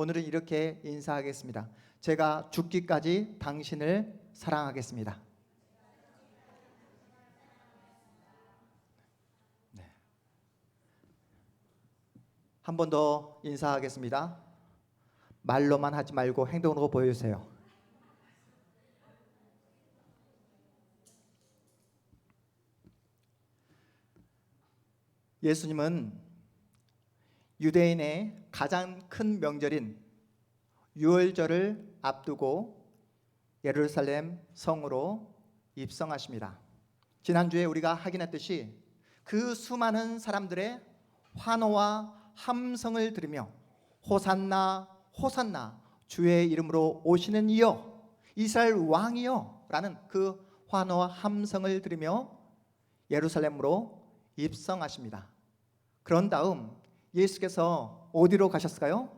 오늘은 이렇게 인사하겠습니다. 제가 죽기까지 당신을 사랑하겠습니다. 네. 한 번 더 인사하겠습니다. 말로만 하지 말고 행동으로 보여주세요. 예수님은 유대인의 가장 큰 명절인 유월절을 앞두고 예루살렘 성으로 입성하십니다. 지난주에 우리가 확인했듯이 그 수많은 사람들의 환호와 함성을 들으며 호산나 호산나 주의 이름으로 오시는 이여 이스라엘 왕이여 라는 그 환호와 함성을 들으며 예루살렘으로 입성하십니다. 그런 다음 예수께서 어디로 가셨을까요?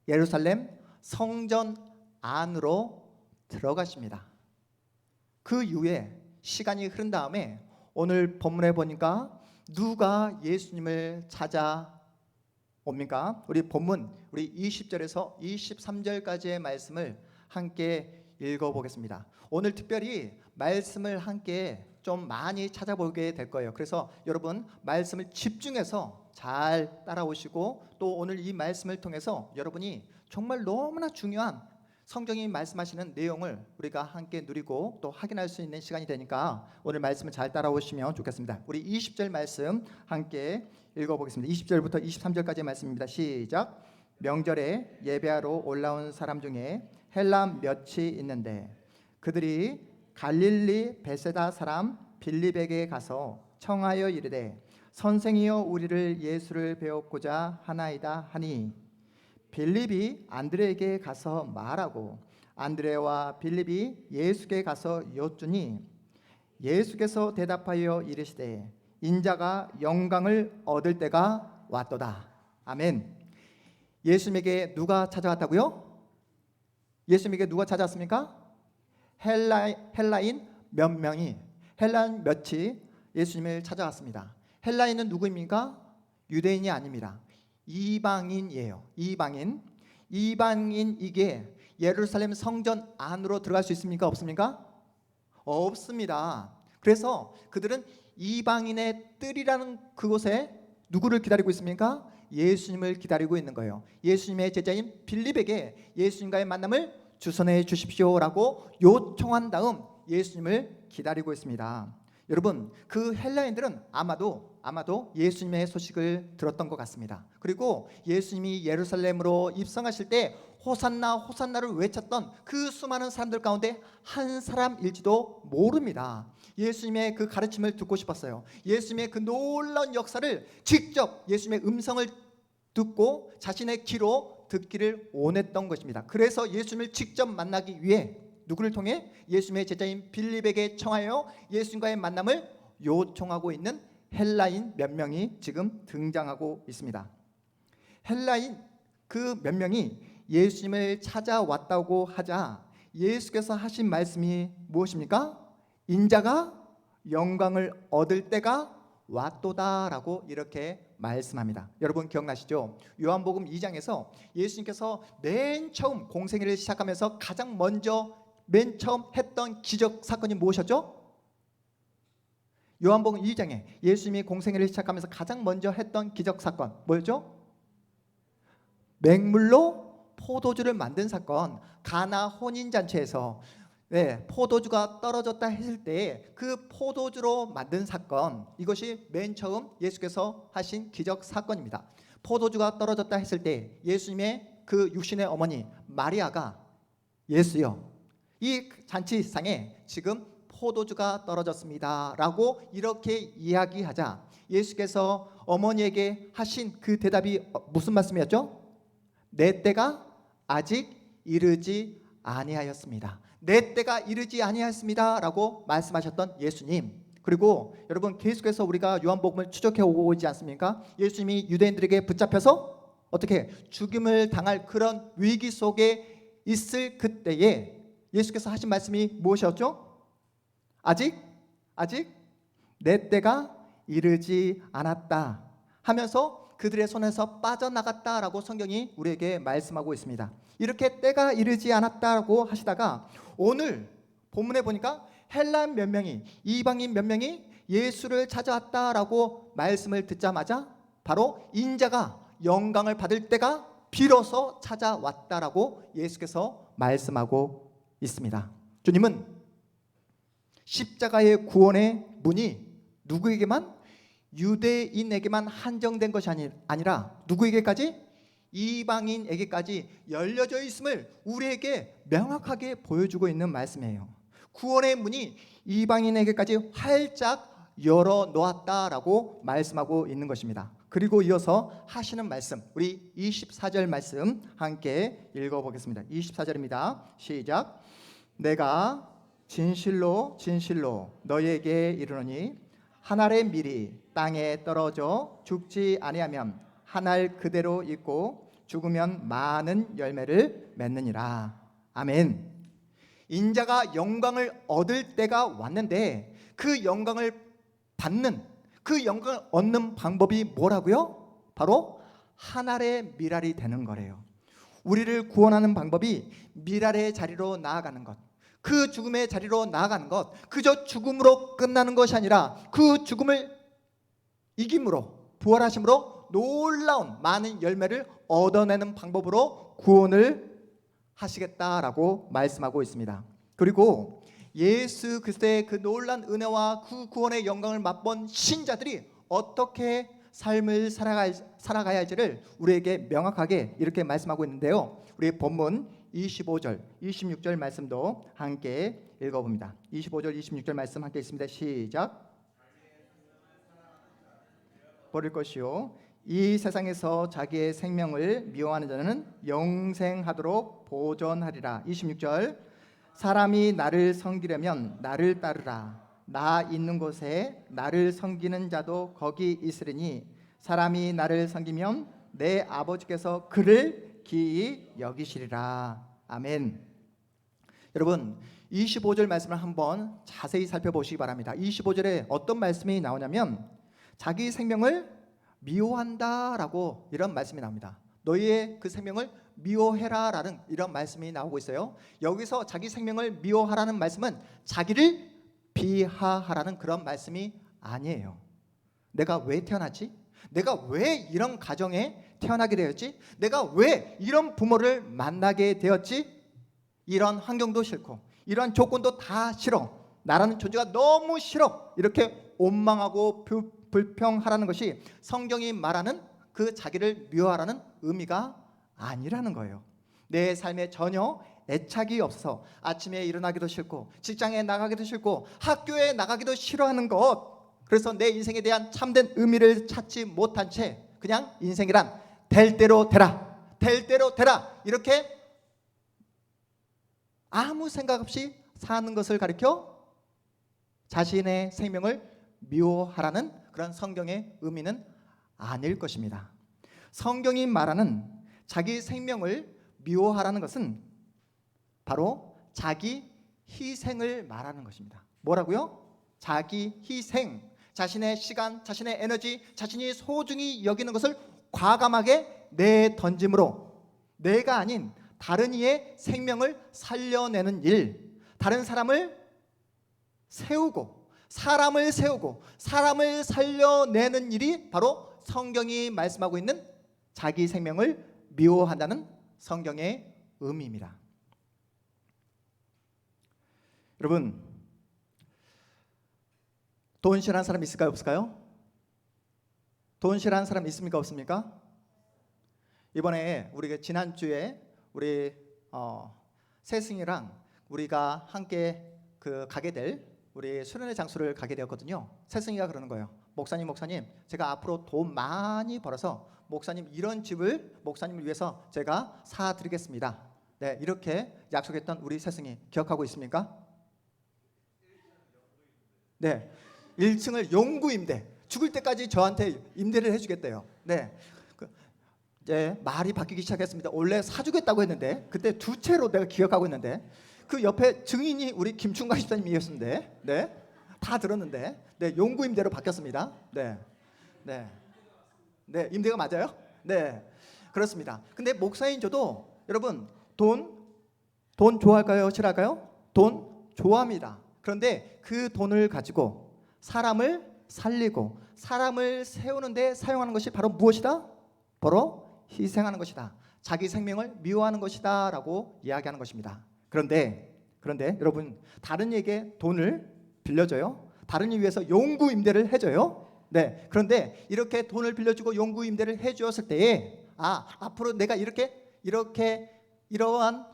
예루살렘 성전 안으로 들어가십니다. 그 이후에 시간이 흐른 다음에 오늘 본문에 보니까 누가 예수님을 찾아옵니까? 우리 본문 우리 20절에서 23절까지의 말씀을 함께 읽어보겠습니다. 오늘 특별히 말씀을 함께 좀 많이 찾아보게 될 거예요. 그래서 여러분 말씀을 집중해서 잘 따라오시고 또 오늘 이 말씀을 통해서 여러분이 정말 너무나 중요한 성경이 말씀하시는 내용을 우리가 함께 누리고 또 확인할 수 있는 시간이 되니까 오늘 말씀을 잘 따라오시면 좋겠습니다. 우리 20절 말씀 함께 읽어보겠습니다. 20절부터 23절까지의 말씀입니다. 시작. 명절에 예배하러 올라온 사람 중에 헬라 몇이 있는데 그들이 갈릴리 베세다 사람 빌립에게 가서 청하여 이르되 선생이여 우리를 예수를 배웠고자 하나이다 하니 빌립이 안드레에게 가서 말하고 안드레와 빌립이 예수께 가서 여쭈니 예수께서 대답하여 이르시되 인자가 영광을 얻을 때가 왔도다. 아멘. 예수님에게 누가 찾아왔다고요? 예수님에게 누가 찾아왔습니까? 헬라인 몇 명이 헬라인 몇이 예수님을 찾아왔습니다. 헬라인은 누구입니까? 유대인이 아닙니다. 이방인이에요. 이방인 이게 예루살렘 성전 안으로 들어갈 수 있습니까? 없습니까? 없습니다. 그래서 그들은 이방인의 뜰이라는 그곳에 누구를 기다리고 있습니까? 예수님을 기다리고 있는 거예요. 예수님의 제자인 빌립에게 예수님과의 만남을 주선해 주십시오라고 요청한 다음 예수님을 기다리고 있습니다. 여러분 그 헬라인들은 아마도 예수님의 소식을 들었던 것 같습니다. 그리고 예수님이 예루살렘으로 입성하실 때 호산나 호산나를 외쳤던 그 수많은 사람들 가운데 한 사람일지도 모릅니다. 예수님의 그 가르침을 듣고 싶었어요. 예수님의 그 놀라운 역사를 직접 예수님의 음성을 듣고 자신의 귀로 듣기를 원했던 것입니다. 그래서 예수님을 직접 만나기 위해 누구를 통해? 예수님의 제자인 빌립에게 청하여 예수님과의 만남을 요청하고 있는 헬라인 몇 명이 지금 등장하고 있습니다. 헬라인 그 몇 명이 예수님을 찾아왔다고 하자 예수께서 하신 말씀이 무엇입니까? 인자가 영광을 얻을 때가 왔도다라고 이렇게 말씀합니다. 여러분 기억나시죠? 요한복음 2장에서 예수님께서 맨 처음 공생애를 시작하면서 가장 먼저 맨 처음 했던 기적 사건이 무엇이었죠? 요한복음 2장에 예수님이 공생애를 시작하면서 가장 먼저 했던 기적 사건 뭐였죠? 맹물로 포도주를 만든 사건. 가나 혼인잔치에서 포도주가 떨어졌다 했을 때 그 포도주로 만든 사건, 이것이 맨 처음 예수께서 하신 기적 사건입니다. 포도주가 떨어졌다 했을 때 예수님의 그 육신의 어머니 마리아가 예수여 이 잔치상에 지금 포도주가 떨어졌습니다 라고 이렇게 이야기하자 예수께서 어머니에게 하신 그 대답이 무슨 말씀이었죠? 내 때가 아직 이르지 아니하였습니다. 내 때가 이르지 아니하였습니다 라고 말씀하셨던 예수님. 그리고 여러분 계속해서 우리가 요한복음을 추적해 오고 있지 않습니까? 예수님이 유대인들에게 붙잡혀서 어떻게 죽임을 당할 그런 위기 속에 있을 그때에 예수께서 하신 말씀이 무엇이었죠? 아직 내 때가 이르지 않았다 하면서 그들의 손에서 빠져나갔다라고 성경이 우리에게 말씀하고 있습니다. 이렇게 때가 이르지 않았다고 하시다가 오늘 본문에 보니까 헬란 몇 명이, 이방인 몇 명이 예수를 찾아왔다라고 말씀을 듣자마자 바로 인자가 영광을 받을 때가 비로소 찾아왔다라고 예수께서 말씀하고 있습니다. 주님은 십자가의 구원의 문이 누구에게만, 유대인에게만 한정된 것이 아니라 누구에게까지? 이방인에게까지 열려져 있음을 우리에게 명확하게 보여주고 있는 말씀이에요. 구원의 문이 이방인에게까지 활짝 열어놓았다라고 말씀하고 있는 것입니다. 그리고 이어서 하시는 말씀, 우리 24절 말씀 함께 읽어보겠습니다. 24절입니다. 시작. 내가 진실로 진실로 너희에게 이르노니 한 알의 밀이 땅에 떨어져 죽지 아니하면 한 알 그대로 있고 죽으면 많은 열매를 맺느니라. 아멘. 인자가 영광을 얻을 때가 왔는데 그 영광을 받는, 그 영광을 얻는 방법이 뭐라고요? 바로 한 알의 밀알이 되는 거래요. 우리를 구원하는 방법이 밀알의 자리로 나아가는 것, 그 죽음의 자리로 나아가는 것, 그저 죽음으로 끝나는 것이 아니라 그 죽음을 이김으로, 부활하심으로 놀라운 많은 열매를 얻어내는 방법으로 구원을 하시겠다라고 말씀하고 있습니다. 그리고 예수 그리스도의 그 놀란 은혜와 그 구원의 영광을 맛본 신자들이 어떻게 삶을 살아가야 할지를 우리에게 명확하게 이렇게 말씀하고 있는데요. 우리 본문 25절, 26절 말씀도 함께 읽어봅니다. 25절, 26절 말씀 함께 있습니다. 시작. 버릴 것이요 이 세상에서 자기의 생명을 미워하는 자는 영생하도록 보존하리라. 26절. 사람이 나를 섬기려면 나를 따르라. 나 있는 곳에 나를 섬기는 자도 거기 있으리니 사람이 나를 섬기면 내 아버지께서 그를 기이 여기시리라. 아멘. 여러분 25절 말씀을 한번 자세히 살펴보시기 바랍니다. 25절에 어떤 말씀이 나오냐면 자기 생명을 미워한다라고 이런 말씀이 나옵니다. 너희의 그 생명을 미워해라라는 이런 말씀이 나오고 있어요. 여기서 자기 생명을 미워하라는 말씀은 자기를 비하하라는 그런 말씀이 아니에요. 내가 왜 태어났지? 내가 왜 이런 가정에 태어나게 되었지? 내가 왜 이런 부모를 만나게 되었지? 이런 환경도 싫고 이런 조건도 다 싫어. 나라는 존재가 너무 싫어. 이렇게 원망하고 불평하라는 것이 성경이 말하는 그 자기를 미워하라는 의미가 아니라는 거예요. 내 삶에 전혀 애착이 없어서 아침에 일어나기도 싫고 직장에 나가기도 싫고 학교에 나가기도 싫어하는 것, 그래서 내 인생에 대한 참된 의미를 찾지 못한 채 그냥 인생이란 될 대로 되라, 될 대로 되라 이렇게 아무 생각 없이 사는 것을 가리켜 자신의 생명을 미워하라는 그런 성경의 의미는 아닐 것입니다. 성경이 말하는 자기 생명을 미워하라는 것은 바로 자기 희생을 말하는 것입니다. 뭐라고요? 자기 희생, 자신의 시간, 자신의 에너지, 자신이 소중히 여기는 것을 과감하게 내던짐으로 내가 아닌 다른 이의 생명을 살려내는 일, 다른 사람을 세우고 사람을 세우고 사람을 살려내는 일이 바로 성경이 말씀하고 있는 자기 생명을 미워한다는 성경의 의미입니다. 여러분, 돈 싫어하는 사람 있을까요? 없을까요? 돈 싫어하는 사람 있습니까? 없습니까? 이번에 우리가 지난주에 우리 세승이랑 우리가 함께 가게 될 우리 수련회 장소를 가게 되었거든요. 세승이가 그러는 거예요. 목사님 제가 앞으로 돈 많이 벌어서 목사님 이런 집을 목사님을 위해서 제가 사드리겠습니다. 네, 이렇게 약속했던 우리 세승이 기억하고 있습니까? 네, 1층을 용구 임대, 죽을 때까지 저한테 임대를 해주겠대요. 네, 이제 말이 바뀌기 시작했습니다. 원래 사주겠다고 했는데 그때 두 채로 내가 기억하고 있는데 그 옆에 증인이 우리 김충가 집사님이었는데, 네, 다 들었는데, 네, 용구 임대로 바뀌었습니다. 네, 네, 네, 임대가 맞아요? 네, 그렇습니다. 근데 목사인 저도 여러분 돈 좋아할까요? 싫어할까요? 돈 좋아합니다. 그런데 그 돈을 가지고 사람을 살리고 사람을 세우는데 사용하는 것이 바로 무엇이다? 바로 희생하는 것이다. 자기 생명을 미워하는 것이다 라고 이야기하는 것입니다. 그런데 여러분, 다른 이에게 돈을 빌려줘요. 다른 이 위해서 용구 임대를 해줘요. 네, 그런데 이렇게 돈을 빌려주고 용구 임대를 해주었을 때에 앞으로 내가 이러한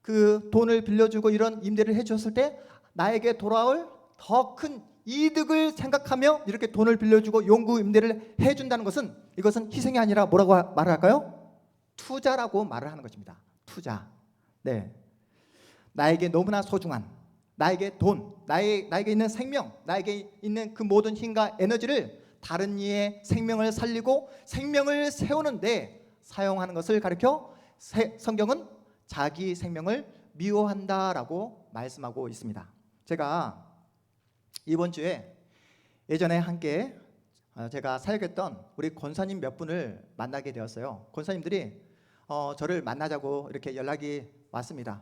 그 돈을 빌려주고 이런 임대를 해주었을 때 나에게 돌아올 더 큰 이득을 생각하며 이렇게 돈을 빌려주고 용구 임대를 해준다는 것은, 이것은 희생이 아니라 뭐라고 말을 할까요? 투자라고 말을 하는 것입니다. 투자. 네, 나에게 너무나 소중한 나에게 돈, 나에게 있는 생명, 나에게 있는 그 모든 힘과 에너지를 다른 이의 생명을 살리고 생명을 세우는데 사용하는 것을 가리켜 성경은 자기 생명을 미워한다라고 말씀하고 있습니다. 제가 이번 주에 예전에 함께 제가 사역했던 우리 권사님 몇 분을 만나게 되었어요. 권사님들이 저를 만나자고 이렇게 연락이 왔습니다.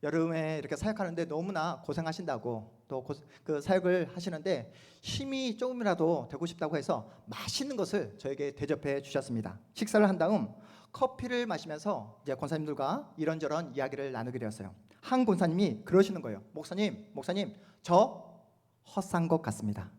여름에 이렇게 사역하는데 너무나 고생하신다고, 또 그 사역을 하시는데 힘이 조금이라도 되고 싶다고 해서 맛있는 것을 저에게 대접해 주셨습니다. 식사를 한 다음 커피를 마시면서 이제 권사님들과 이런저런 이야기를 나누게 되었어요. 한 권사님이 그러시는 거예요. 목사님, 저 헛산 것 같습니다.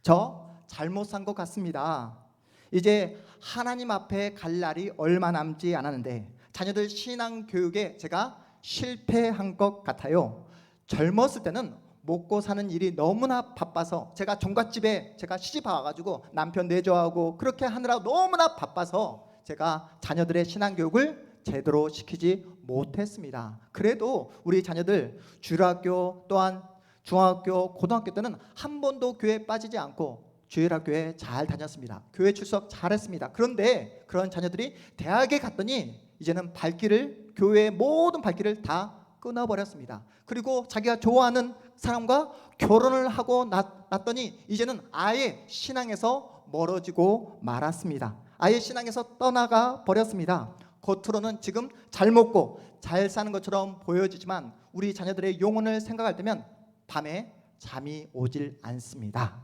저 잘못 산 것 같습니다. 이제 하나님 앞에 갈 날이 얼마 남지 않았는데 자녀들 신앙 교육에 제가 실패한 것 같아요. 젊었을 때는 먹고 사는 일이 너무나 바빠서 제가 종갓집에 제가 시집 와가지고 남편 내조하고 그렇게 하느라 너무나 바빠서 제가 자녀들의 신앙 교육을 제대로 시키지 못했습니다. 그래도 우리 자녀들 주일학교 또한 중학교, 고등학교 때는 한 번도 교회에 빠지지 않고 주일학교에 잘 다녔습니다. 교회 출석 잘했습니다. 그런데 그런 자녀들이 대학에 갔더니 이제는 교회의 모든 발길을 다 끊어버렸습니다. 그리고 자기가 좋아하는 사람과 결혼을 하고 났더니 이제는 아예 신앙에서 멀어지고 말았습니다. 아예 신앙에서 떠나가 버렸습니다. 겉으로는 지금 잘 먹고 잘 사는 것처럼 보여지지만 우리 자녀들의 영혼을 생각할 때면 밤에 잠이 오질 않습니다.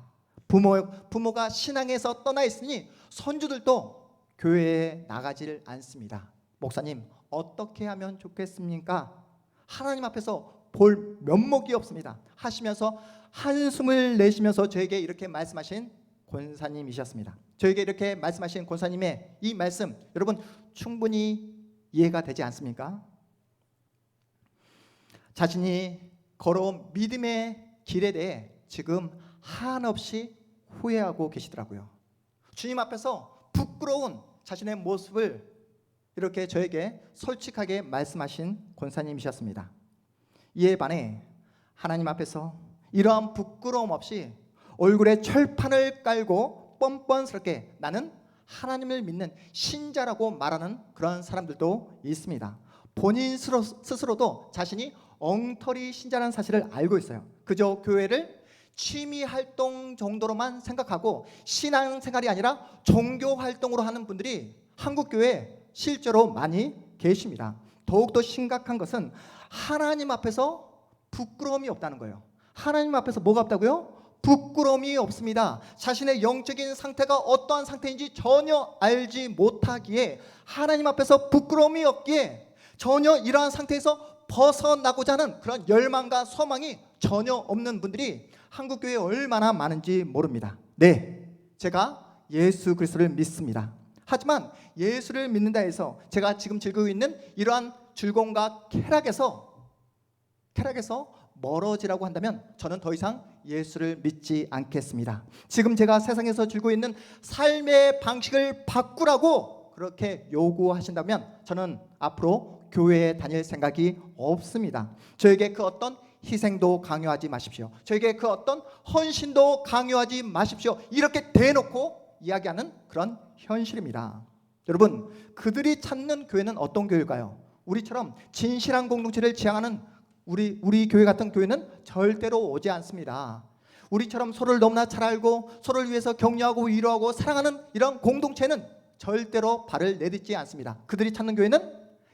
부모가 신앙에서 떠나 있으니 손주들도 교회에 나가질 않습니다. 목사님, 어떻게 하면 좋겠습니까? 하나님 앞에서 볼 면목이 없습니다 하시면서 한숨을 내쉬면서 저에게 이렇게 말씀하신 권사님이셨습니다. 저에게 이렇게 말씀하신 권사님의 이 말씀, 여러분 충분히 이해가 되지 않습니까? 자신이 걸어온 믿음의 길에 대해 지금 한없이 후회하고 계시더라고요. 주님 앞에서 부끄러운 자신의 모습을 이렇게 저에게 솔직하게 말씀하신 권사님이셨습니다. 이에 반해 하나님 앞에서 이러한 부끄러움 없이 얼굴에 철판을 깔고 뻔뻔스럽게 나는 하나님을 믿는 신자라고 말하는 그런 사람들도 있습니다. 본인 스스로도 자신이 엉터리 신자라는 사실을 알고 있어요. 그저 교회를 취미 활동 정도로만 생각하고 신앙생활이 아니라 종교 활동으로 하는 분들이 한국 교회에 실제로 많이 계십니다. 더욱더 심각한 것은 하나님 앞에서 부끄러움이 없다는 거예요. 하나님 앞에서 뭐가 없다고요? 부끄러움이 없습니다. 자신의 영적인 상태가 어떠한 상태인지 전혀 알지 못하기에 하나님 앞에서 부끄러움이 없기에 전혀 이러한 상태에서 벗어나고자 하는 그런 열망과 소망이 전혀 없는 분들이 한국교회에 얼마나 많은지 모릅니다. 네, 제가 예수 그리스도를 믿습니다. 하지만 예수를 믿는다 해서 제가 지금 즐기고 있는 이러한 즐거움과 쾌락에서 멀어지라고 한다면 저는 더 이상 예수를 믿지 않겠습니다. 지금 제가 세상에서 즐기고 있는 삶의 방식을 바꾸라고 그렇게 요구하신다면 저는 앞으로 교회에 다닐 생각이 없습니다. 저에게 그 어떤 희생도 강요하지 마십시오. 저에게 그 어떤 헌신도 강요하지 마십시오. 이렇게 대놓고 이야기하는 그런 현실입니다. 여러분, 그들이 찾는 교회는 어떤 교회일까요? 우리처럼 진실한 공동체를 지향하는 우리 교회 같은 교회는 절대로 오지 않습니다. 우리처럼 서로를 너무나 잘 알고 서로를 위해서 격려하고 위로하고 사랑하는 이런 공동체는 절대로 발을 내딛지 않습니다. 그들이 찾는 교회는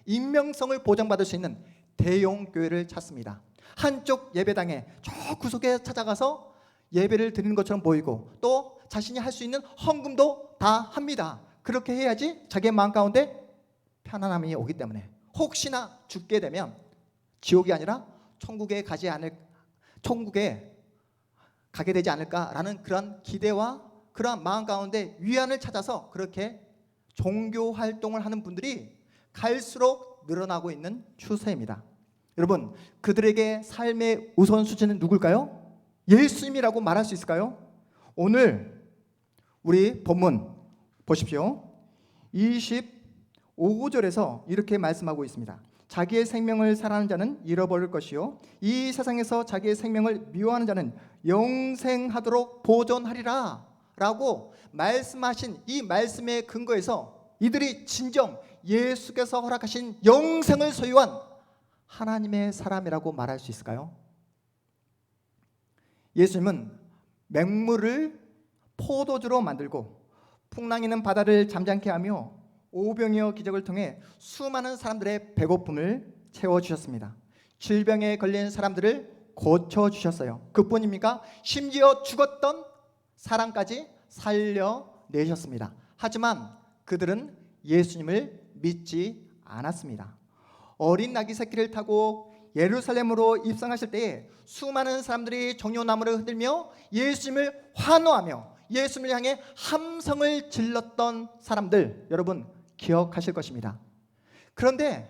익명성을 보장받을 수 있는 대형 교회를 찾습니다. 한쪽 예배당에 저 구석에 찾아가서 예배를 드리는 것처럼 보이고 또 자신이 할 수 있는 헌금도 다 합니다. 그렇게 해야지 자기의 마음 가운데 편안함이 오기 때문에 혹시나 죽게 되면 지옥이 아니라 천국에 가게 되지 않을까라는 그런 기대와 그러한 마음 가운데 위안을 찾아서 그렇게 종교 활동을 하는 분들이 갈수록 늘어나고 있는 추세입니다. 여러분, 그들에게 삶의 우선순위는 누굴까요? 예수님이라고 말할 수 있을까요? 오늘 우리 본문 보십시오. 25절에서 이렇게 말씀하고 있습니다. 자기의 생명을 사랑하는 자는 잃어버릴 것이요 이 세상에서 자기의 생명을 미워하는 자는 영생하도록 보존하리라 라고 말씀하신 이 말씀의 근거에서 이들이 진정 예수께서 허락하신 영생을 소유한 하나님의 사람이라고 말할 수 있을까요? 예수님은 맹물을 포도주로 만들고 풍랑이는 바다를 잠잠케 하며 오병이어 기적을 통해 수많은 사람들의 배고픔을 채워주셨습니다. 질병에 걸린 사람들을 고쳐주셨어요. 그뿐입니까? 심지어 죽었던 사람까지 살려내셨습니다. 하지만 그들은 예수님을 믿지 않았습니다. 어린 나귀 새끼를 타고 예루살렘으로 입성하실 때에 수많은 사람들이 종려나무를 흔들며 예수님을 환호하며 예수님을 향해 함성을 질렀던 사람들, 여러분 기억하실 것입니다. 그런데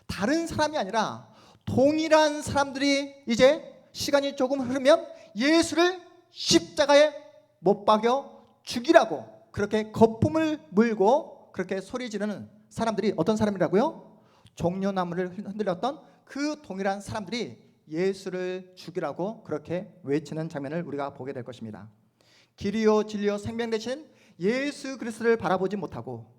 다른 사람이 아니라 동일한 사람들이 이제 시간이 조금 흐르면 예수를 십자가에 못 박여 죽이라고 그렇게 거품을 물고 그렇게 소리 지르는 사람들이 어떤 사람이라고요? 종려나무를 흔들렸던 그 동일한 사람들이 예수를 죽이라고 그렇게 외치는 장면을 우리가 보게 될 것입니다. 길이요 진리요 생명 되신 예수 그리스도를 바라보지 못하고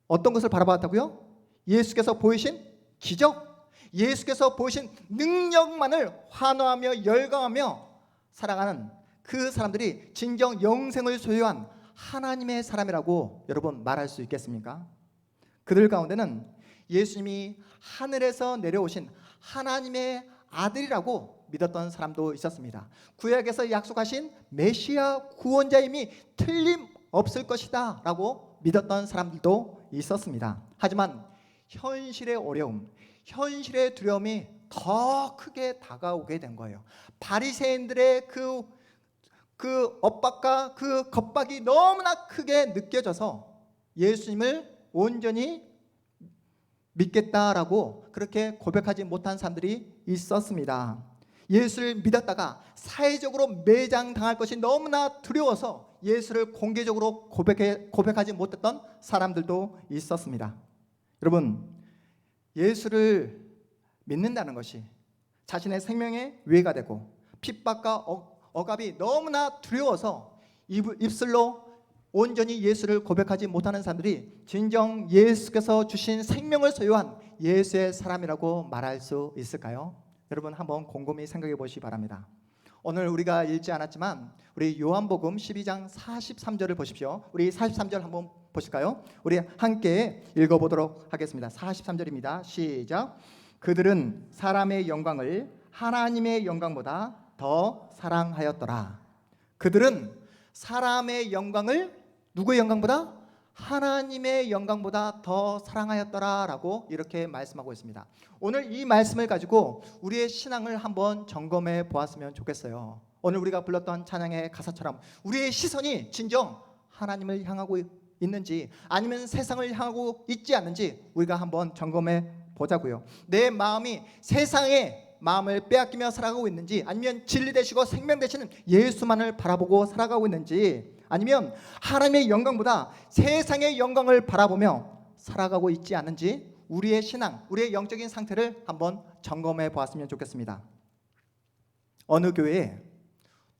어떤 것을 바라봤다고요? 예수께서 보이신 기적, 예수께서 보이신 능력만을 환호하며 열광하며 살아가는 그 사람들이 진정 영생을 소유한 하나님의 사람이라고 여러분 말할 수 있겠습니까? 그들 가운데는 예수님이 하늘에서 내려오신 하나님의 아들이라고 믿었던 사람도 있었습니다. 구약에서 약속하신 메시아 구원자임이 틀림없을 것이다 라고 믿었던 사람들도 있었습니다. 하지만 현실의 어려움, 현실의 두려움이 더 크게 다가오게 된 거예요. 바리새인들의 그 엇박과 그 겁박이 너무나 크게 느껴져서 예수님을 온전히 믿겠다라고 그렇게 고백하지 못한 사람들이 있었습니다. 예수를 믿었다가 사회적으로 매장당할 것이 너무나 두려워서 예수를 공개적으로 고백하지 못했던 사람들도 있었습니다. 여러분, 예수를 믿는다는 것이 자신의 생명에 위해가 되고 핍박과 억압이 너무나 두려워서 입술로 온전히 예수를 고백하지 못하는 사람들이 진정 예수께서 주신 생명을 소유한 예수의 사람이라고 말할 수 있을까요? 여러분 한번 곰곰이 생각해 보시기 바랍니다. 오늘 우리가 읽지 않았지만 우리 요한복음 12장 43절을 보십시오. 우리 43절 한번 보실까요? 우리 함께 읽어보도록 하겠습니다. 43절입니다. 시작. 그들은 사람의 영광을 하나님의 영광보다 더 사랑하였더라. 그들은 사람의 영광을 누구의 영광보다? 하나님의 영광보다 더 사랑하였더라 라고 이렇게 말씀하고 있습니다. 오늘 이 말씀을 가지고 우리의 신앙을 한번 점검해 보았으면 좋겠어요. 오늘 우리가 불렀던 찬양의 가사처럼 우리의 시선이 진정 하나님을 향하고 있는지 아니면 세상을 향하고 있지 않는지 우리가 한번 점검해 보자고요. 내 마음이 세상의 마음을 빼앗기며 살아가고 있는지 아니면 진리 되시고 생명 되시는 예수만을 바라보고 살아가고 있는지 아니면 하나님의 영광보다 세상의 영광을 바라보며 살아가고 있지 않는지 우리의 신앙, 우리의 영적인 상태를 한번 점검해 보았으면 좋겠습니다. 어느 교회에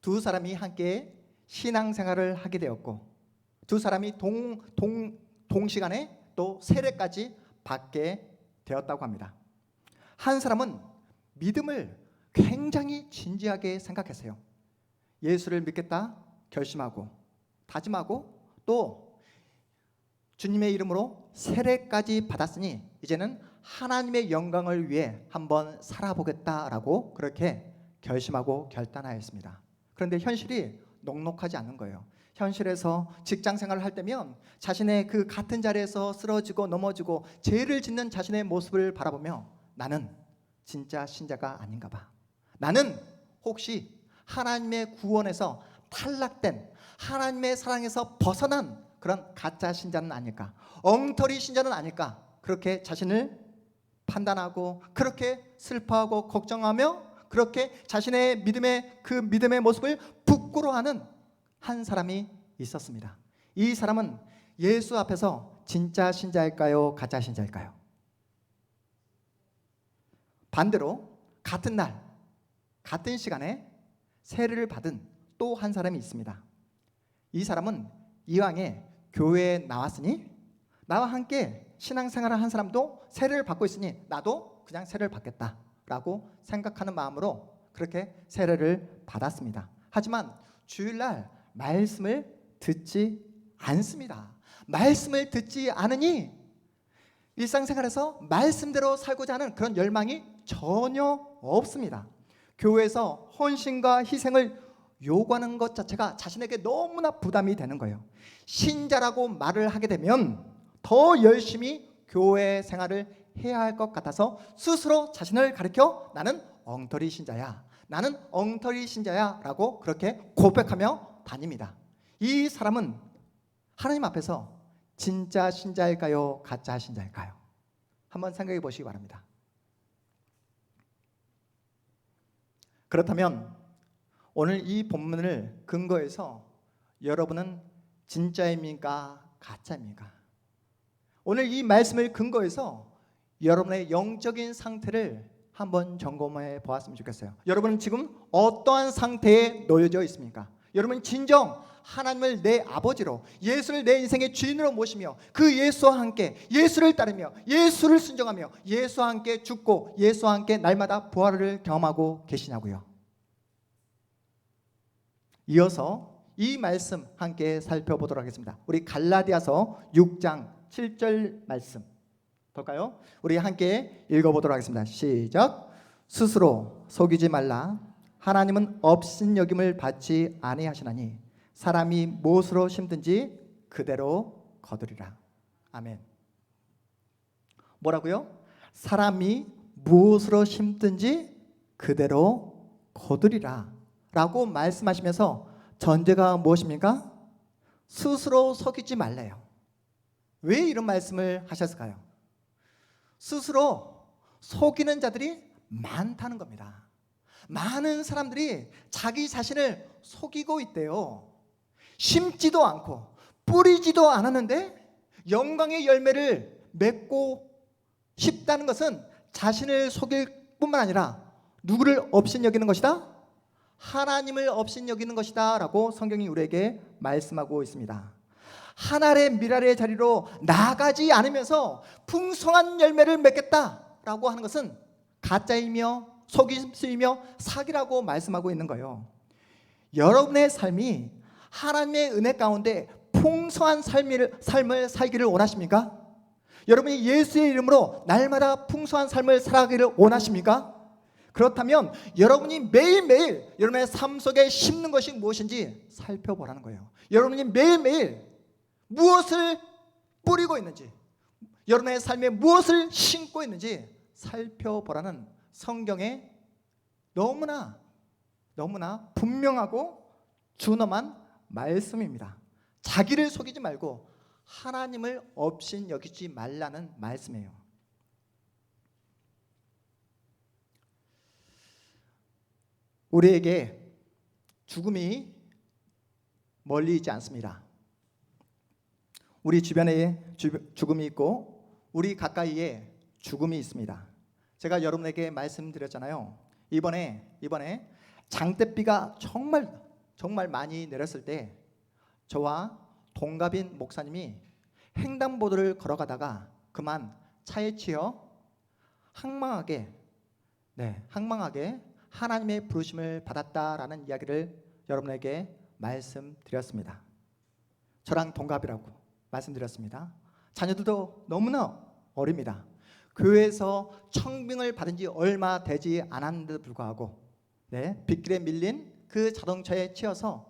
두 사람이 함께 신앙생활을 하게 되었고 두 사람이 동시간에 또 세례까지 받게 되었다고 합니다. 한 사람은 믿음을 굉장히 진지하게 생각했어요. 예수를 믿겠다 결심하고 다짐하고 또 주님의 이름으로 세례까지 받았으니 이제는 하나님의 영광을 위해 한번 살아보겠다라고 그렇게 결심하고 결단하였습니다. 그런데 현실이 녹록하지 않는 거예요. 현실에서 직장 생활을 할 때면 자신의 그 같은 자리에서 쓰러지고 넘어지고 죄를 짓는 자신의 모습을 바라보며 나는 진짜 신자가 아닌가 봐. 나는 혹시 하나님의 구원에서 탈락된, 하나님의 사랑에서 벗어난 그런 가짜 신자는 아닐까, 엉터리 신자는 아닐까, 그렇게 자신을 판단하고 그렇게 슬퍼하고 걱정하며 그렇게 자신의 믿음의 모습을 부끄러워하는 한 사람이 있었습니다. 이 사람은 예수 앞에서 진짜 신자일까요? 가짜 신자일까요? 반대로 같은 날 같은 시간에 세례를 받은 또 한 사람이 있습니다. 이 사람은 이왕에 교회에 나왔으니 나와 함께 신앙생활을 한 사람도 세례를 받고 있으니 나도 그냥 세례를 받겠다라고 생각하는 마음으로 그렇게 세례를 받았습니다. 하지만 주일날 말씀을 듣지 않습니다. 말씀을 듣지 않으니 일상생활에서 말씀대로 살고자 하는 그런 열망이 전혀 없습니다. 교회에서 헌신과 희생을 요구하는 것 자체가 자신에게 너무나 부담이 되는 거예요. 신자라고 말을 하게 되면 더 열심히 교회 생활을 해야 할 것 같아서 스스로 자신을 가리켜 나는 엉터리 신자야, 나는 엉터리 신자야 라고 그렇게 고백하며 다닙니다. 이 사람은 하나님 앞에서 진짜 신자일까요? 가짜 신자일까요? 한번 생각해 보시기 바랍니다. 그렇다면 오늘 이 본문을 근거해서 여러분은 진짜입니까? 가짜입니까? 오늘 이 말씀을 근거해서 여러분의 영적인 상태를 한번 점검해 보았으면 좋겠어요. 여러분은 지금 어떠한 상태에 놓여져 있습니까? 여러분 진정 하나님을 내 아버지로, 예수를 내 인생의 주인으로 모시며 그 예수와 함께 예수를 따르며 예수를 순종하며 예수와 함께 죽고 예수와 함께 날마다 부활을 경험하고 계시냐고요. 이어서 이 말씀 함께 살펴보도록 하겠습니다. 우리 갈라디아서 6장 7절 말씀 볼까요? 우리 함께 읽어보도록 하겠습니다. 시작. 스스로 속이지 말라. 하나님은 업신여김을 받지 아니하시나니 사람이 무엇으로 심든지 그대로 거두리라. 아멘. 뭐라고요? 사람이 무엇으로 심든지 그대로 거두리라 라고 말씀하시면서 전제가 무엇입니까? 스스로 속이지 말래요. 왜 이런 말씀을 하셨을까요? 스스로 속이는 자들이 많다는 겁니다. 많은 사람들이 자기 자신을 속이고 있대요. 심지도 않고 뿌리지도 않았는데 영광의 열매를 맺고 싶다는 것은 자신을 속일 뿐만 아니라 누구를 업신여기는 것이다? 하나님을 업신여기는 것이다 라고 성경이 우리에게 말씀하고 있습니다. 하늘의 미랄의 자리로 나가지 않으면서 풍성한 열매를 맺겠다라고 하는 것은 가짜이며 속임수이며 사기라고 말씀하고 있는 거예요. 여러분의 삶이 하나님의 은혜 가운데 풍성한 삶을 살기를 원하십니까? 여러분이 예수의 이름으로 날마다 풍성한 삶을 살아가기를 원하십니까? 그렇다면 여러분이 매일매일 여러분의 삶 속에 심는 것이 무엇인지 살펴보라는 거예요. 여러분이 매일매일 무엇을 뿌리고 있는지, 여러분의 삶에 무엇을 심고 있는지 살펴보라는 성경의 너무나 분명하고 준엄한 말씀입니다. 자기를 속이지 말고 하나님을 업신여기지 말라는 말씀이에요. 우리에게 죽음이 멀리 있지 않습니다. 우리 주변에 죽음이 있고 우리 가까이에 죽음이 있습니다. 제가 여러분에게 말씀드렸잖아요. 이번에 장대비가 정말 많이 내렸을 때 저와 동갑인 목사님이 횡단보도를 걸어가다가 그만 차에 치여 항망하게 하나님의 부르심을 받았다라는 이야기를 여러분에게 말씀드렸습니다. 저랑 동갑이라고 말씀드렸습니다. 자녀들도 너무나 어립니다. 교회에서 청빙을 받은 지 얼마 되지 않았는데도 불구하고 빗길에 밀린 그 자동차에 치여서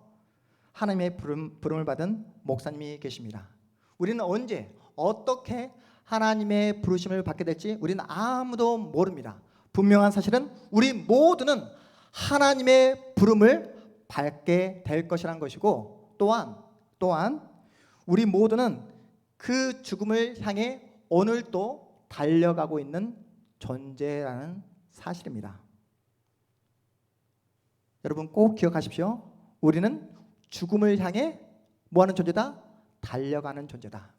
하나님의 부름을 받은 목사님이 계십니다. 우리는 언제 어떻게 하나님의 부르심을 받게 될지 우리는 아무도 모릅니다. 분명한 사실은 우리 모두는 하나님의 부름을 받게 될 것이라는 것이고, 또한 우리 모두는 그 죽음을 향해 오늘도 달려가고 있는 존재라는 사실입니다. 여러분 꼭 기억하십시오. 우리는 죽음을 향해 뭐하는 존재다? 달려가는 존재다.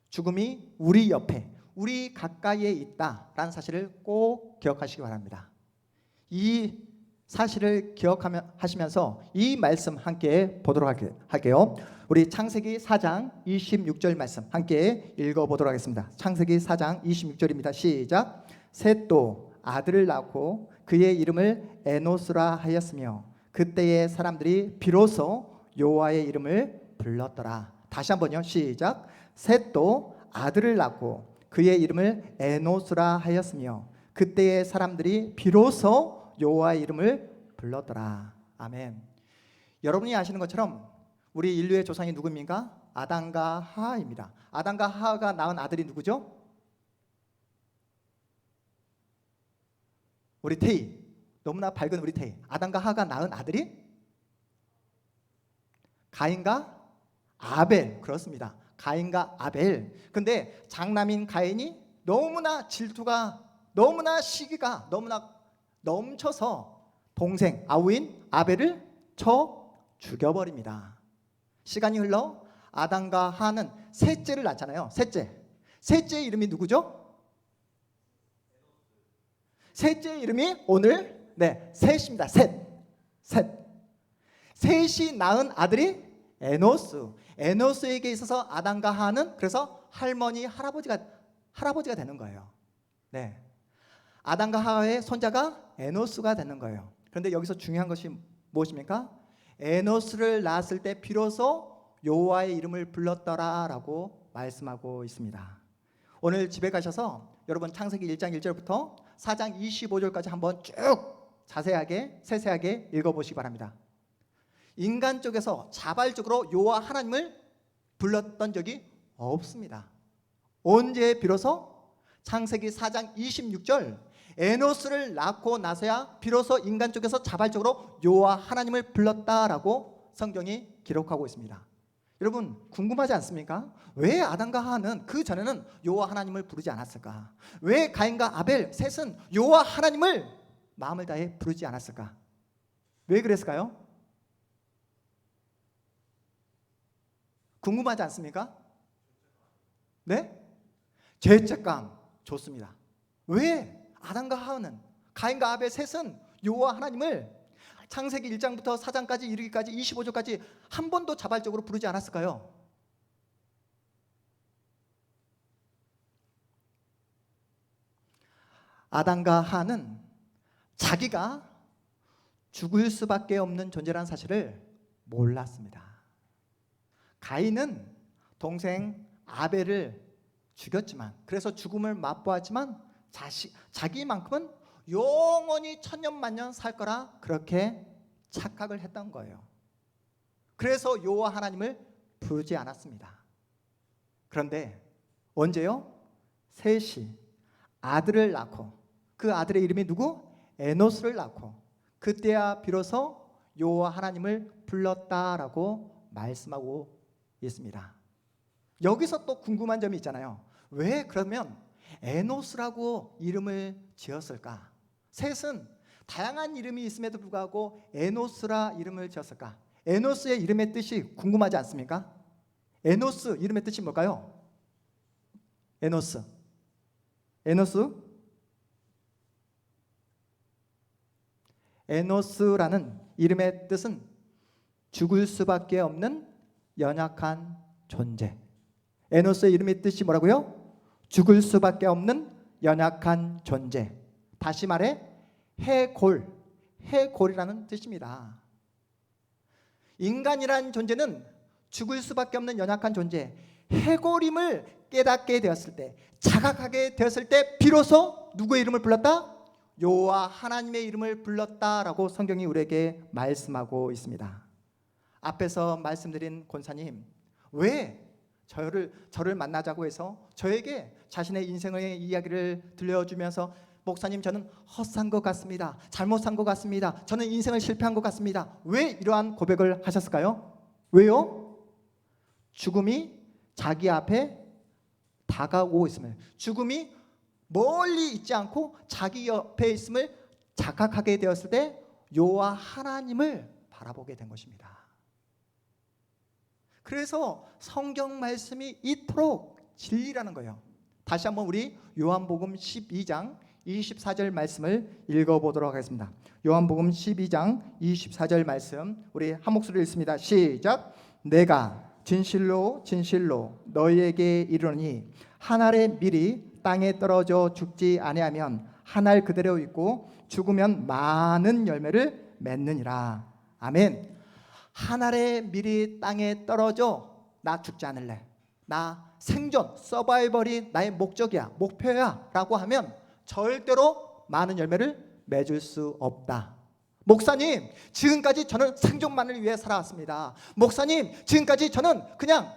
죽음이 우리 옆에, 우리 가까이에 있다라는 사실을 꼭 기억하시기 바랍니다. 이 사실을 기억하시면서 이 말씀 함께 보도록 할게요. 우리 창세기 4장 26절 말씀 함께 읽어보도록 하겠습니다. 창세기 4장 26절입니다. 시작. 셋도 아들을 낳고 그의 이름을 에노스라 하였으며 그때의 사람들이 비로소 여호와의 이름을 불렀더라. 다시 한번요. 시작. 셋도 아들을 낳고 그의 이름을 에노스라 하였으며 그때의 사람들이 비로소 여호와의 이름을 불렀더라. 아멘. 여러분이 아시는 것처럼 우리 인류의 조상이 누구입니까? 아담과 하와입니다. 아담과 하와가 낳은 아들이 누구죠? 우리 태희. 너무나 밝은 우리 태희. 아담과 하와가 낳은 아들이 가인과 아벨. 그렇습니다. 가인과 아벨. 근데 장남인 가인이 너무나 질투가, 너무나 시기가 너무나 넘쳐서 동생 아우인 아벨을 쳐 죽여버립니다. 시간이 흘러 아담과 하와는 셋째를 낳잖아요. 셋째의 이름이 누구죠? 셋째의 이름이 오늘 셋입니다. 셋이 낳은 아들이 에노스에게 있어서 아담과 하와는 그래서 할머니, 할아버지가 되는 거예요. 아담과 하와의 손자가 에노스가 되는 거예요. 그런데 여기서 중요한 것이 무엇입니까? 에노스를 낳았을 때 비로소 여호와의 이름을 불렀더라라고 말씀하고 있습니다. 오늘 집에 가셔서 여러분 창세기 1장 1절부터 4장 25절까지 한번 쭉 자세하게 세세하게 읽어보시기 바랍니다. 인간 쪽에서 자발적으로 여호와 하나님을 불렀던 적이 없습니다. 언제 비로소 창세기 4장 26절 에노스를 낳고 나서야 비로소 인간 쪽에서 자발적으로 여호와 하나님을 불렀다라고 성경이 기록하고 있습니다. 여러분 궁금하지 않습니까? 왜 아담과 하와는 그 전에는 여호와 하나님을 부르지 않았을까? 왜 가인과 아벨 셋은 여호와 하나님을 마음을 다해 부르지 않았을까? 왜 그랬을까요? 궁금하지 않습니까? 네? 죄책감. 좋습니다. 왜 아담과 하와는, 가인과 아벨 셋은 여호와 하나님을 창세기 1장부터 4장까지 이르기까지 25절까지 한 번도 자발적으로 부르지 않았을까요? 아담과 하와는 자기가 죽을 수밖에 없는 존재라는 사실을 몰랐습니다. 가인은 동생 아벨을 죽였지만, 그래서 죽음을 맛보았지만 자기만큼은 영원히 천년만년 살 거라 그렇게 착각을 했던 거예요. 그래서 여호와 하나님을 부르지 않았습니다. 그런데 언제요? 셋이 아들을 낳고, 그 아들의 이름이 누구? 에노스를 낳고, 그때야 비로소 여호와 하나님을 불렀다라고 말씀하고 있습니다. 여기서 또 궁금한 점이 있잖아요. 왜 그러면 에노스라고 이름을 지었을까? 셋은 다양한 이름이 있음에도 불구하고 에노스라 이름을 지었을까? 에노스의 이름의 뜻이 궁금하지 않습니까? 에노스 이름의 뜻이 뭘까요? 에노스라는 이름의 뜻은 죽을 수밖에 없는 연약한 존재. 에노스의 이름의 뜻이 뭐라고요? 죽을 수밖에 없는 연약한 존재. 다시 말해 해골이라는 뜻입니다. 인간이라는 존재는 죽을 수밖에 없는 연약한 존재, 해골임을 깨닫게 되었을 때, 자각하게 되었을 때 비로소 누구의 이름을 불렀다? 여호와 하나님의 이름을 불렀다라고 성경이 우리에게 말씀하고 있습니다. 앞에서 말씀드린 권사님, 왜 저를 만나자고 해서 저에게 자신의 인생의 이야기를 들려주면서 목사님, 저는 헛산 것 같습니다. 잘못 산 것 같습니다. 저는 인생을 실패한 것 같습니다. 왜 이러한 고백을 하셨을까요? 왜요? 죽음이 자기 앞에 다가오고 있음을, 죽음이 멀리 있지 않고 자기 옆에 있음을 자각하게 되었을 때 여호와 하나님을 바라보게 된 것입니다. 그래서 성경 말씀이 이토록 진리라는 거예요. 다시 한번 우리 요한복음 12장 24절 말씀을 읽어보도록 하겠습니다. 요한복음 12장 24절 말씀 우리 한 목소리로 읽습니다. 시작. 내가 진실로 진실로 너희에게 이르노니 한 알의 밀이 땅에 떨어져 죽지 아니하면 한 알 그대로 있고 죽으면 많은 열매를 맺느니라. 아멘. 한 알의 밀이 땅에 떨어져 나 죽지 않을래, 나 생존 서바이벌이 나의 목적이야, 목표야 라고 하면 절대로 많은 열매를 맺을 수 없다. 목사님, 지금까지 저는 생존만을 위해 살아왔습니다. 목사님, 지금까지 저는 그냥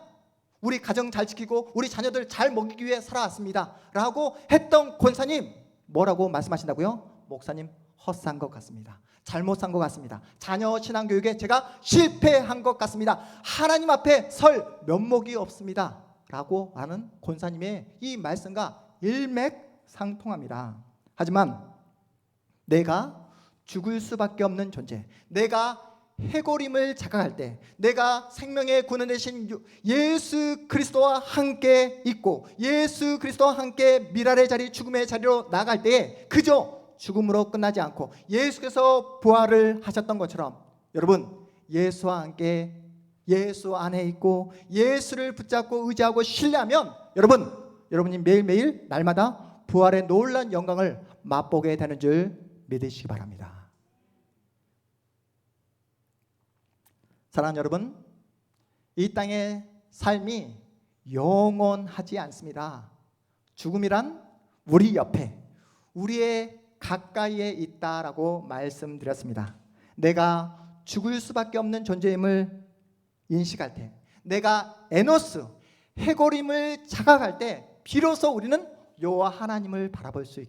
우리 가정 잘 지키고 우리 자녀들 잘 먹이기 위해 살아왔습니다 라고 했던 권사님, 뭐라고 말씀하신다고요? 목사님, 헛산 것 같습니다. 잘못 산 것 같습니다. 자녀 신앙교육에 제가 실패한 것 같습니다. 하나님 앞에 설 면목이 없습니다 라고 하는 권사님의 이 말씀과 일맥상통합니다. 하지만 내가 죽을 수밖에 없는 존재, 내가 해고림을 자각할 때, 내가 생명의 구원 되신 예수 그리스도와 함께 있고 예수 그리스도와 함께 미랄의 자리, 죽음의 자리로 나갈 때에 그저 죽음으로 끝나지 않고 예수께서 부활을 하셨던 것처럼 여러분, 예수와 함께 예수 안에 있고 예수를 붙잡고 의지하고 신뢰하면 여러분이 매일매일 날마다 부활의 놀라운 영광을 맛보게 되는 줄 믿으시기 바랍니다. 사랑하는 여러분, 이 땅의 삶이 영원하지 않습니다. 죽음이란 우리 옆에, 우리의 가까이에 있다라고 말씀드렸습니다. 내가 죽을 수밖에 없는 존재임을 인식할 때, 내가 에노스, 해고림을 자각할 때 비로소 우리는 여호와 하나님을 바라볼 수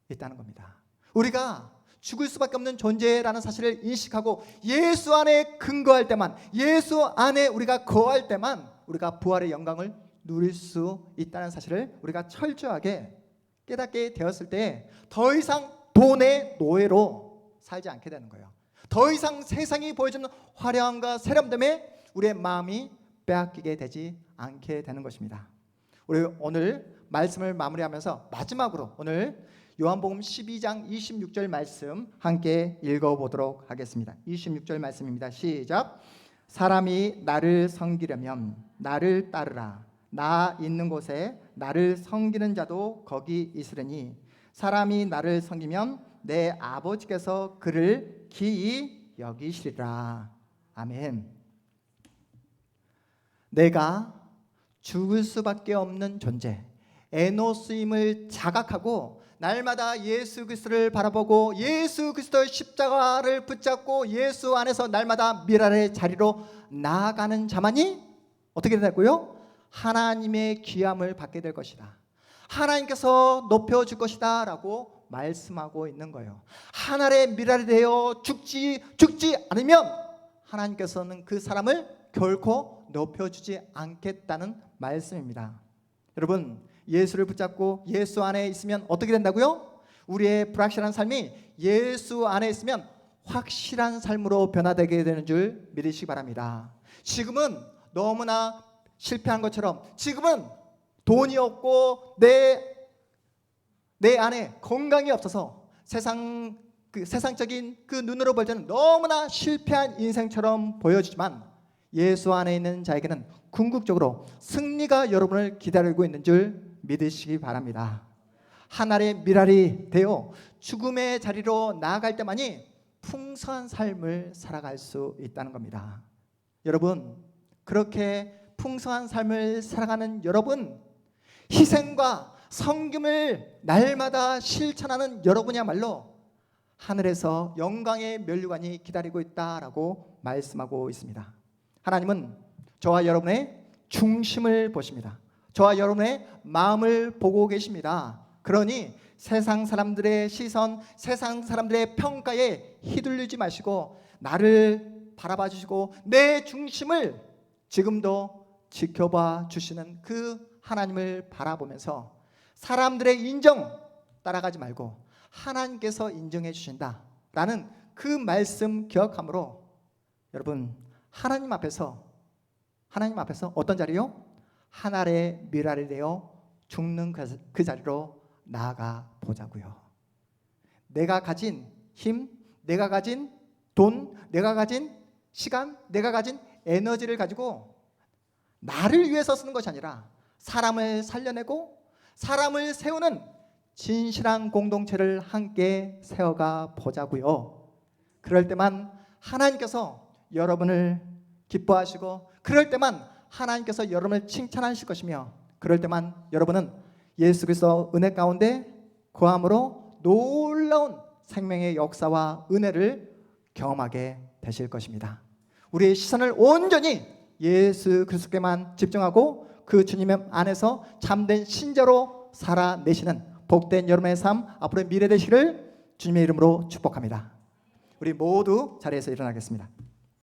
있다는 겁니다. 우리가 죽을 수밖에 없는 존재라는 사실을 인식하고 예수 안에 근거할 때만, 예수 안에 우리가 거할 때만 우리가 부활의 영광을 누릴 수 있다는 사실을 우리가 철저하게 깨닫게 되었을 때 더 이상 돈의 노예로 살지 않게 되는 거예요. 더 이상 세상이 보여주는 화려함과 세련됨에 우리의 마음이 빼앗기게 되지 않게 되는 것입니다. 우리 오늘 말씀을 마무리하면서 마지막으로 오늘 요한복음 12장 26절 말씀 함께 읽어보도록 하겠습니다. 26절 말씀입니다. 시작. 사람이 나를 섬기려면 나를 따르라. 나 있는 곳에 나를 섬기는 자도 거기 있으리니 사람이 나를 섬기면 내 아버지께서 그를 기이 여기시리라. 아멘. 내가 죽을 수밖에 없는 존재, 에노스임을 자각하고 날마다 예수 그리스도를 바라보고 예수 그리스도의 십자가를 붙잡고 예수 안에서 날마다 미랄의 자리로 나아가는 자만이 어떻게 된다고요? 하나님의 귀함을 받게 될 것이다. 하나님께서 높여줄 것이다 라고 말씀하고 있는 거예요. 한 알의 미랄이 되어 죽지 않으면 하나님께서는 그 사람을 결코 높여주지 않겠다는 말씀입니다. 여러분, 예수를 붙잡고 예수 안에 있으면 어떻게 된다고요? 우리의 불확실한 삶이 예수 안에 있으면 확실한 삶으로 변화되게 되는 줄 믿으시기 바랍니다. 지금은 너무나 실패한 것처럼, 지금은 돈이 없고 내 안에 건강이 없어서 세상적인 그 눈으로 볼 때는 너무나 실패한 인생처럼 보여지지만 예수 안에 있는 자에게는 궁극적으로 승리가 여러분을 기다리고 있는 줄 믿으시기 바랍니다. 한 알의 미랄이 되어 죽음의 자리로 나아갈 때만이 풍성한 삶을 살아갈 수 있다는 겁니다. 여러분, 그렇게 풍성한 삶을 살아가는 여러분, 희생과 섬김을 날마다 실천하는 여러분이야말로 하늘에서 영광의 면류관이 기다리고 있다라고 말씀하고 있습니다. 하나님은 저와 여러분의 중심을 보십니다. 저와 여러분의 마음을 보고 계십니다. 그러니 세상 사람들의 시선, 세상 사람들의 평가에 휘둘리지 마시고 나를 바라봐 주시고 내 중심을 지금도 지켜봐 주시는 그 하나님을 바라보면서 사람들의 인정 따라가지 말고 하나님께서 인정해 주신다라는 그 말씀 기억함으로 여러분 하나님 앞에서 어떤 자리요? 하늘의 미랄이 되어 죽는 그 자리로 나아가 보자고요. 내가 가진 힘, 내가 가진 돈, 내가 가진 시간, 내가 가진 에너지를 가지고 나를 위해서 쓰는 것이 아니라 사람을 살려내고 사람을 세우는 진실한 공동체를 함께 세워가 보자고요. 그럴 때만 하나님께서 여러분을 기뻐하시고 그럴 때만 하나님께서 여러분을 칭찬하실 것이며 그럴 때만 여러분은 예수 그리스도 은혜 가운데 거함으로 놀라운 생명의 역사와 은혜를 경험하게 되실 것입니다. 우리의 시선을 온전히 예수 그리스도께만 집중하고 그 주님 안에서 참된 신자로 살아내시는 복된 여러분의 삶 앞으로 미래 되시기를 주님의 이름으로 축복합니다. 우리 모두 자리에서 일어나겠습니다.